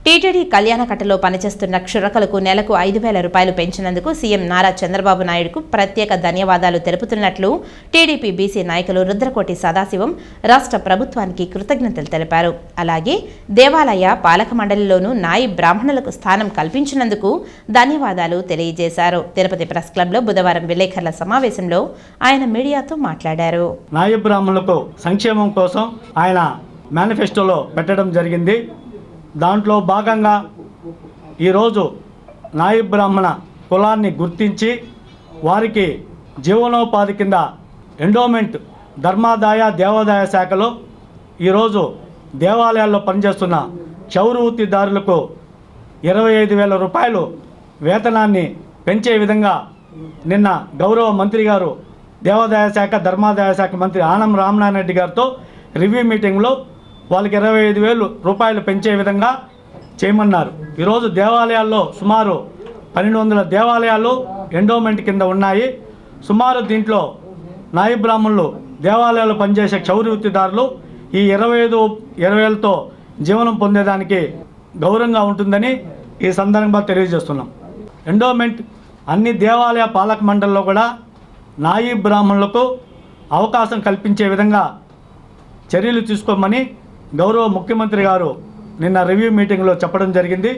TTD కళ్యాణకట్టలో పనిచేస్తున్న క్షురకులకు నెలకు 5,000 రూపాయలు పెంచినందుకు సీఎం నారా చంద్రబాబు నాయుడుకు ప్రత్యేక ధన్యవాదాలు తెలుపుతున్నట్లు టీడీపీ బీసీ నాయకులు రుద్రకోటి సదాశివం రాష్ట్ర ప్రభుత్వానికి కృతజ్ఞతలు తెలిపారు. అలాగే దేవాలయ పాలక మండలిలోనూ నాయి బ్రాహ్మణులకు స్థానం కల్పించినందుకు ధన్యవాదాలు తెలియజేశారు. తిరుపతి ప్రెస్ క్లబ్లో బుధవారం విలేకరుల సమావేశంలో ఆయన మీడియాతో మాట్లాడారు. నాయి బ్రాహ్మణులకు సంక్షేమం కోసం ఆయన మేనిఫెస్టోలో పెట్టడం జరిగింది. దాంట్లో భాగంగా ఈరోజు నాయి బ్రాహ్మణ కులాన్ని గుర్తించి వారికి జీవనోపాధి కింద ఎండోమెంట్ ధర్మాదాయ దేవాదాయ శాఖలో ఈరోజు దేవాలయాల్లో పనిచేస్తున్న క్షౌర వృత్తిదారులకు 25,000 రూపాయలు వేతనాన్ని పెంచే విధంగా నిన్న గౌరవ మంత్రి గారు దేవాదాయ శాఖ ధర్మాదాయ శాఖ మంత్రి ఆనం రామనారాయణ రెడ్డి గారితో రివ్యూ మీటింగ్లో వాళ్ళకి 25,000 రూపాయలు పెంచే విధంగా చేయమన్నారు. ఈరోజు దేవాలయాల్లో సుమారు 1,200 దేవాలయాలు ఎండోమెంట్ కింద ఉన్నాయి. సుమారు దీంట్లో నాయి బ్రాహ్మణులు దేవాలయాల్లో పనిచేసే క్షౌర వృత్తిదారులు ఈ 25,000తో జీవనం పొందేదానికి గౌరవంగా ఉంటుందని ఈ సందర్భంగా తెలియజేస్తున్నాం. ఎండోమెంట్ అన్ని దేవాలయ పాలక మండలిలో కూడా నాయి బ్రాహ్మణులకు అవకాశం కల్పించే విధంగా చర్యలు తీసుకోమని గౌరవ ముఖ్యమంత్రి గారు నిన్న రివ్యూ మీటింగ్లో చెప్పడం జరిగింది.